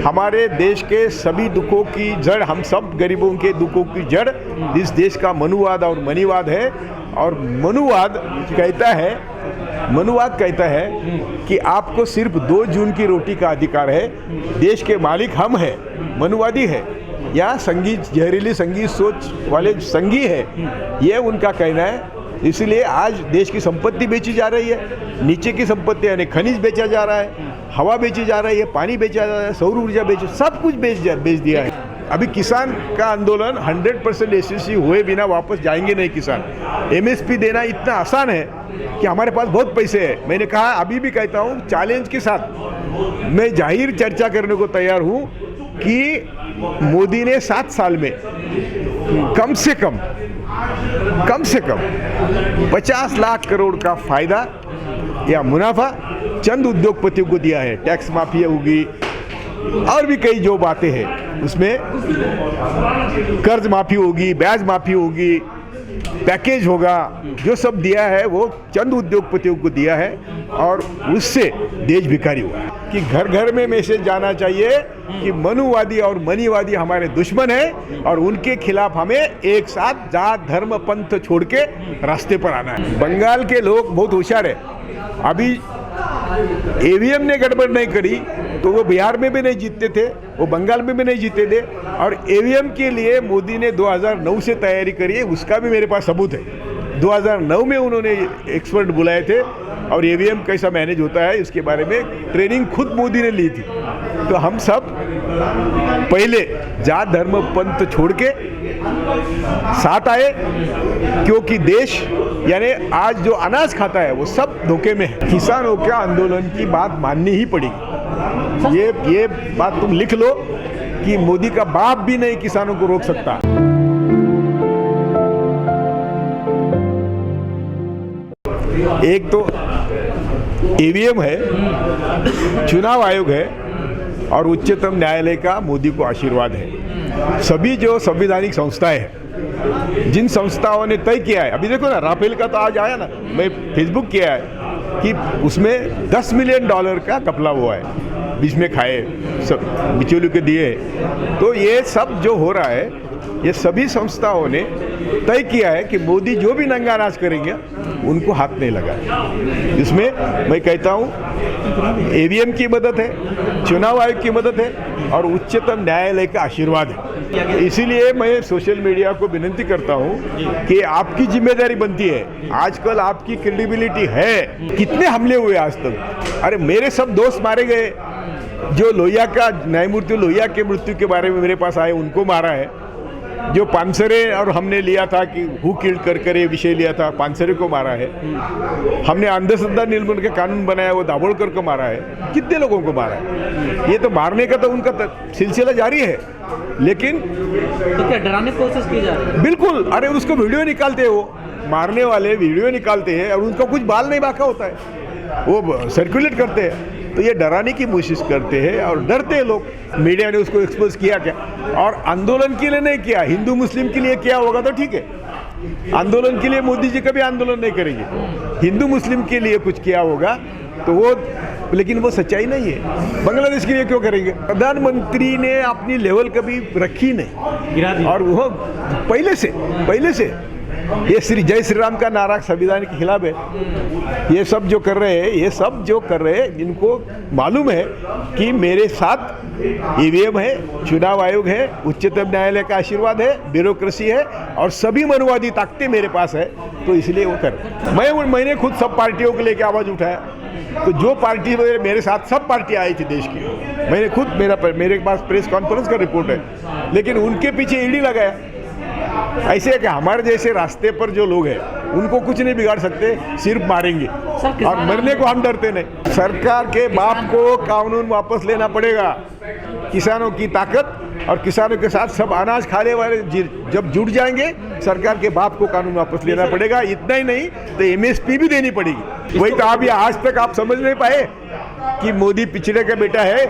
हमारे देश के सभी दुखों की जड़, हम सब गरीबों के दुखों की जड़ इस देश का मनुवाद और मनीवाद है। और मनुवाद कहता है कि आपको सिर्फ 2 जून की रोटी का अधिकार है, देश के मालिक हम हैं, मनुवादी है या संगीत जहरीली संगीत सोच वाले संगी है, ये उनका कहना है। इसलिए आज देश की संपत्ति बेची जा रही है, नीचे की संपत्ति यानी खनिज बेचा जा रहा है, हवा बेची जा रही है, पानी बेचा जा रहा है, सौर ऊर्जा सब कुछ बेच दिया है। अभी किसान का आंदोलन 100% यशस्वी हुए बिना वापस जाएंगे नहीं किसान। MSP देना इतना आसान है कि हमारे पास बहुत पैसे हैं। मैंने कहा, अभी भी कहता हूँ, चैलेंज के साथ मैं जाहिर चर्चा करने को तैयार हूँ कि मोदी ने 7 साल में कम से कम 50 लाख करोड़ का फायदा या मुनाफा चंद उद्योगपतियों को दिया है। टैक्स माफी होगी और भी कई जो बातें हैं, उसमें कर्ज माफी होगी, ब्याज माफी होगी, पैकेज होगा, जो सब दिया है वो चंद उद्योगपतियों को दिया है और उससे देश भिखारी हुआ है। कि घर घर में मैसेज जाना चाहिए कि मनुवादी और मनीवादी हमारे दुश्मन हैं और उनके खिलाफ हमें एक साथ जात धर्म पंथ छोड़ के रास्ते पर आना है। बंगाल के लोग बहुत होशियार है। अभी EVM ने गड़बड़ नहीं करी तो वो बिहार में भी नहीं जीतते थे, वो बंगाल में भी नहीं जीते थे। और EVM के लिए मोदी ने 2009 से तैयारी करी है, उसका भी मेरे पास सबूत है। 2009 में उन्होंने एक्सपर्ट बुलाए थे और EVM कैसा मैनेज होता है इसके बारे में ट्रेनिंग खुद मोदी ने ली थी। तो हम सब पहले जात धर्म पंथ छोड़ के साथ आए, क्योंकि देश यानी आज जो अनाज खाता है वो सब धोखे में है। किसानों के आंदोलन की बात माननी ही पड़ेगी। ये बात तुम लिख लो कि मोदी का बाप भी नहीं किसानों को रोक सकता। एक तो EVM है, चुनाव आयोग है और उच्चतम न्यायालय का मोदी को आशीर्वाद है। सभी जो संवैधानिक संस्थाएं हैं, जिन संस्थाओं ने तय किया है, अभी देखो ना, राफेल का तो आज आया ना, मैं फेसबुक किया है कि उसमें $10 मिलियन का घपला हुआ है, बीच में खाए सब बिचौलियों के दिए। तो ये सब जो हो रहा है, ये सभी संस्थाओं ने तय किया है कि मोदी जो भी नंगा नाच करेंगे उनको हाथ नहीं लगा। इसमें मैं कहता हूँ EVM की मदद है, चुनाव आयोग की मदद है और उच्चतम न्यायालय का आशीर्वाद है। इसीलिए मैं सोशल मीडिया को विनती करता हूँ कि आपकी जिम्मेदारी बनती है। आजकल आपकी क्रेडिबिलिटी है। कितने हमले हुए आज तक? अरे मेरे सब दोस्त मारे गए, जो लोहिया का न्यायमूर्ति लोहिया के मृत्यु के बारे में मेरे पास आए उनको मारा है। जो पानसरे और हमने लिया था कि हु किल्ड कर ये विषय लिया था, पानसरे को मारा है। हमने अंधश्रद्धा निर्मूलन का कानून बनाया, वो दाभोलकर को मारा है। कितने लोगों को मारा है? ये तो मारने का तो उनका सिलसिला जारी है, लेकिन तो क्या डराने की कोशिश की जा रही है? बिल्कुल। अरे उसको वीडियो निकालते हैं, वो मारने वाले वीडियो निकालते हैं और उनका कुछ बाल नहीं बाका होता है, वो सर्कुलेट करते हैं। तो ये डराने की कोशिश करते हैं और डरते हैं लोग। मीडिया ने उसको एक्सपोज किया क्या? और आंदोलन के लिए नहीं किया, हिंदू मुस्लिम के लिए किया होगा तो ठीक है। आंदोलन के लिए मोदी जी कभी आंदोलन नहीं करेंगे। हिंदू मुस्लिम के लिए कुछ किया होगा तो वो, लेकिन वो सच्चाई नहीं है। बांग्लादेश के लिए क्यों करेंगे? प्रधानमंत्री ने अपनी लेवल कभी रखी नहीं और वो पहले से ये जय श्री राम का नारा संविधान के खिलाफ है। ये सब जो कर रहे हैं, इनको मालूम है कि मेरे साथ EVM है, चुनाव आयोग है, उच्चतम न्यायालय का आशीर्वाद है, ब्यूरोक्रेसी है और सभी मनुवादी ताकतें मेरे पास है। तो इसलिए वो कर मैंने खुद सब पार्टियों को लेकर आवाज उठाया। तो जो पार्टी मेरे साथ सब पार्टी आई थी देश की, मैंने खुद मेरे पास प्रेस कॉन्फ्रेंस का रिपोर्ट है, लेकिन उनके पीछे ईडी लगाया। ऐसे है कि हमारे जैसे रास्ते पर जो लोग हैं उनको कुछ नहीं बिगाड़ सकते, सिर्फ मारेंगे और मरने को हम डरते नहीं। सरकार के बाप को कानून वापस लेना पड़ेगा। किसानों की ताकत और किसानों के साथ सब अनाज खाने वाले जब जुट जाएंगे, सरकार के बाप को कानून वापस लेना पड़ेगा। इतना ही नहीं तो MSP भी देनी पड़ेगी। वही तो आज तक आप समझ नहीं पाए कि मोदी पिछड़े का बेटा है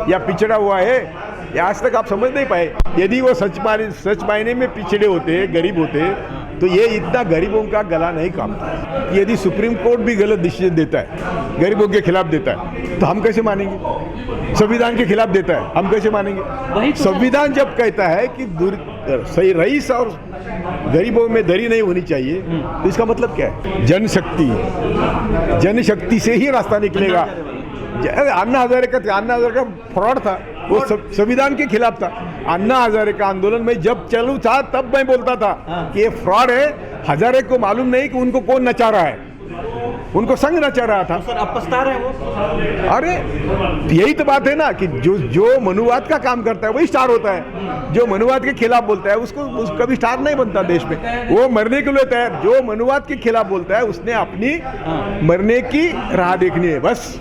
या पिछड़ा हुआ है, आज तक आप समझ नहीं पाए। यदि वो सच मायने में पिछड़े होते, गरीब होते, तो ये इतना गरीबों का गला नहीं काटता। यदि सुप्रीम कोर्ट भी गलत डिसीजन देता है, गरीबों के खिलाफ देता है, तो हम कैसे मानेंगे? संविधान के खिलाफ देता है, हम कैसे मानेंगे? वही तो संविधान जब कहता है कि सही रईस और गरीबों में दरी नहीं होनी चाहिए, तो इसका मतलब क्या है? जनशक्ति से ही रास्ता निकलेगा। अन्ना हजारे का फ्रॉड था, वो संविधान के खिलाफ था। अन्ना हजारे का आंदोलन में जब चालू था तब मैं बोलता था कि ये फ्रॉड है। हजारे को मालूम नहीं कि उनको कौन नचा रहा है, उनको संग नचा रहा था। सर अब पछता रहे हैं वो। अरे यही तो बात है ना कि जो मनुवाद का काम करता है वही स्टार होता है। जो मनुवाद के खिलाफ बोलता है उसको कभी स्टार नहीं बनता देश में। वो मरने के लिए तैयार। जो मनुवाद के खिलाफ बोलता है उसने अपनी मरने की राह देखनी है बस।